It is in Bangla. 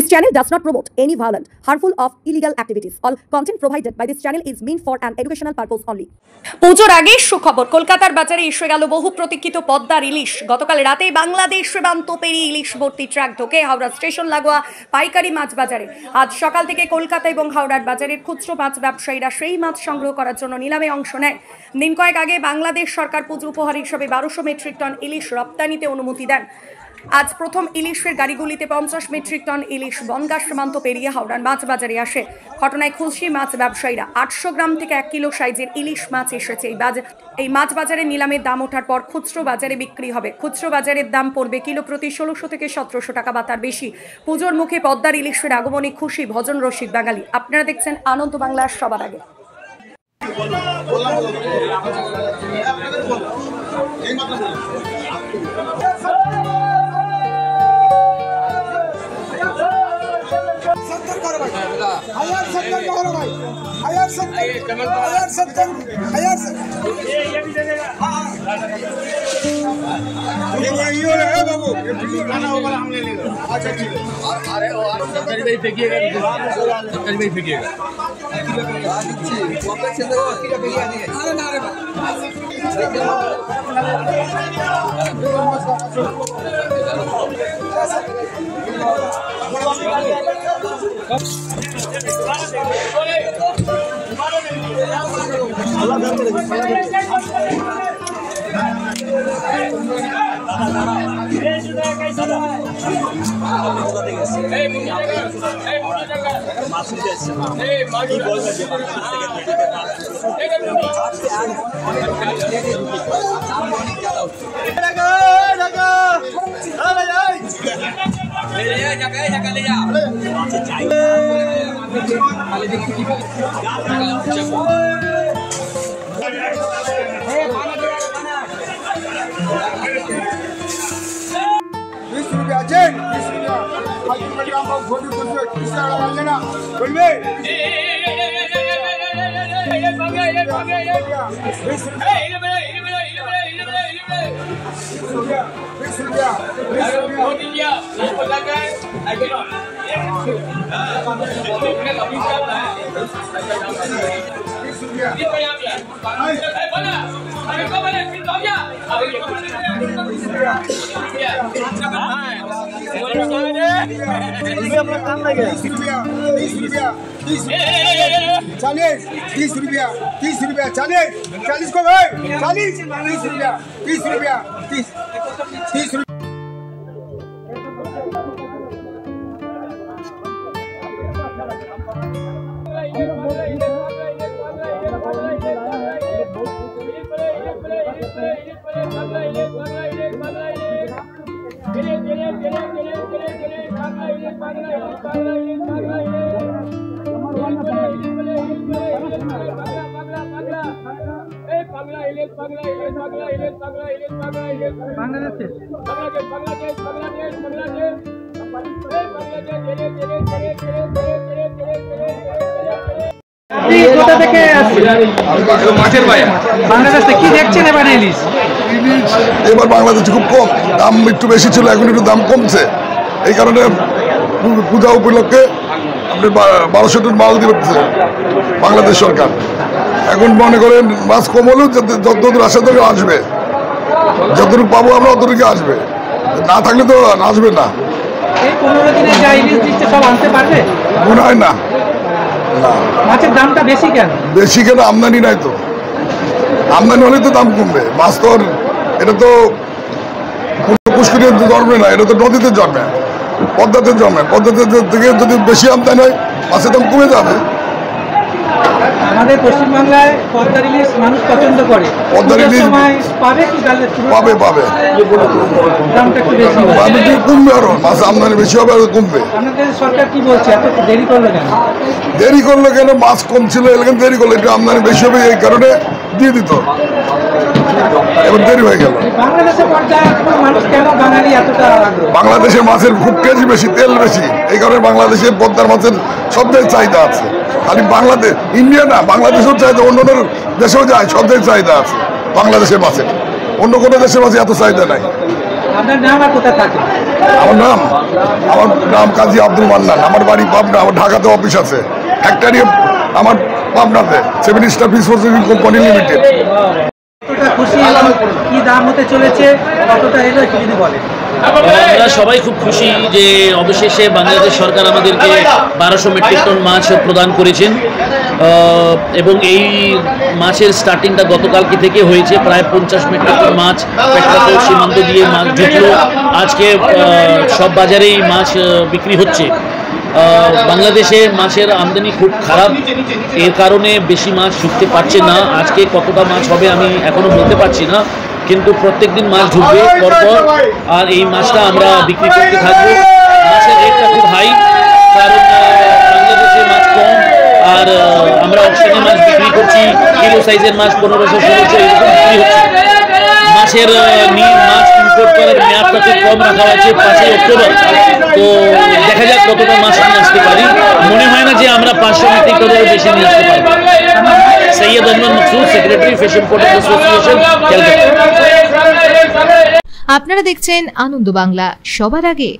This channel does not promote any violent, harmful or illegal activities. All content provided by this channel is meant for an educational purpose only. পুজোর আগে সুখবর, কলকাতার বাজারে এসে গেল বহু প্রতীক্ষিত পদ্মার ইলিশ। গতকাল রাতে বাংলাদেশ সীমান্ত পেরিয়ে ইলিশ ভর্তি ট্রাক ঢোকে হাওড়া স্টেশন লাগোয়া পাইকারি মাছ বাজারে। আজ সকাল থেকে কলকাতা এবং হাওড়ার বাজারের খুচরো মাছ ব্যবসায়ীরা সেই মাছ সংগ্রহ করার জন্য নিলামে অংশ নেয়। দিন কয়েক আগে বাংলাদেশ সরকার পুজো উপহার হিসেবে 1200 মেট্রিক টন ইলিশ রপ্তানিতে অনুমতি দেন। আজ প্রথম ইলিশের গাড়িগুলিতে 50 মেট্রিক টন ইলিশ বনগাঁ সীমান্ত পেরিয়ে হাওড়ার মাছ বাজারে আসে। ঘটনায় খুশি মাছ ব্যবসায়ীরা। 800 গ্রাম থেকে 1 কিলো সাইজের ইলিশ মাছ এসেছে। এই মাছ বাজারে নিলামের দাম ওঠার পর খুচরো বাজারে বিক্রি হবে। খুচরো বাজারের দাম পড়বে কিলো প্রতি 1600 থেকে 1700 টাকা বা তার বেশি। পুজোর মুখে পদ্মার ইলিশের আগমনে খুশি ভজন রসিক বাঙালি। আপনারা দেখছেন আনন্দ বাংলার সবার আগে। এবার বাংলাদেশে খুব কম দাম, একটু বেশি ছিল, এখন একটু দাম কমছে। এই কারণে পূজা উপলক্ষে আপনি 1200 টন মাল দিচ্ছে বাংলাদেশ সরকার। এখন মনে করেন মাছ কম হলেও যতদূর আসা দরকার আসবে, যতটুকু পাবো আমরা অতটুকু আসবে, না থাকলে তো আসবে না। মনে হয় না। মাছের দামটা বেশি কেন? বেশি কেন? আমদানি নাই তো। আমদানি হলে তো দাম কমবে। মাছ তো এটা তো পুষ্করিতে জন্মে না, এটা তো নদীতে জন্মে, পদ্মাতে জন্মে। পদ্মাতে থেকে যদি বেশি আমদানি হয় মাছের দাম কমে যাবে। আমাদের পশ্চিমবাংলায় পদ্মার ইলিশ মানুষ পছন্দ করে। পদ্মার ইলিশ পাবে কি? পাবে পাবে, দামটা একটু বেশি কমবে, আরো মাছ আমদানি বেশি হবে, আরো কমবে। আমাদের সরকার কি বলছে, এত দেরি করলো কেন? দেরি করলো কেন? মাছ কম ছিল, এখানে দেরি করলো, একটু আমদানি বেশি হবে, এই কারণে দিয়ে দিত। এবার দেরি হয়ে গেল। বাংলাদেশের মাছের খুব কেজি বেশি, তেল বেশি, এই কারণে বাংলাদেশের পদ্মার মাছের সব জায়গায় চাহিদা আছে। খালি বাংলাদেশ, ইন্ডিয়া না, বাংলাদেশেও চাহিদা, অন্য দেশেও যায়, সব জায়গায় চাহিদা আছে বাংলাদেশের মাছের। অন্য কোনো দেশের মাঝে এত চাহিদা নাই। আপনার নাম আর কোথায় থাকে? আমার নাম কাজী আব্দুল মান্নান, আমার বাড়ি পাবনা, আমার ঢাকাতে অফিস আছে, ফ্যাক্টরি আমার পাবনাতে, 7 star fish processing company limited. খুশি কি দাম হতে চলেছে, কতটা এলো একটু যদি বলেন। আমরা সবাই খুব খুশি যে অবশেষে বাংলাদেশ সরকার আমাদেরকে 1200 মেট্রিক টন মাছ প্রদান করেছেন এবং এই মাছের স্টার্টিংটা গতকালকে থেকে হয়েছে। প্রায় 50 মেট্রিক টন মাছ পেট্রাপোল সীমান্ত দিয়ে মাছ ঢুকলো। আজকে সব বাজারেই মাছ বিক্রি হচ্ছে। বাংলাদেশে মাছের আমদানি খুব খারাপ, এর কারণে বেশি মাছ ঢুকতে পারছে না। আজকে কতটা মাছ হবে আমি এখনো বলতে পারছি না, কিন্তু প্রত্যেক দিন মাছ ঢুকবে পরপর, আর এই মাছটা আমরা বিক্রি করতে থাকবো। মাছের রেটটা খুব হাই, কারণ বাংলাদেশে মাছ কম, আর আমরা অকশনে মাছ বিক্রি করছি, কিলো সাইজের মাছ 1500-1600 এরকম বিক্রি হচ্ছে। মাছের মাছ ইম্পোর্ট করার মেয়াদটা খুব কম রাখা হয়েছে, 5 অক্টোবর। তো দেখা যাক কতটা মাছ নিয়ে আসতে পারি। মনে হয় না যে আমরা 500 মেট্রিক টনেরও বেশি নিয়ে আসতে পারি। Syed Azman Maksud, secretary fish importers association, Calcutta. আপনারা দেখছেন আনন্দ বাংলা, সবার আগে।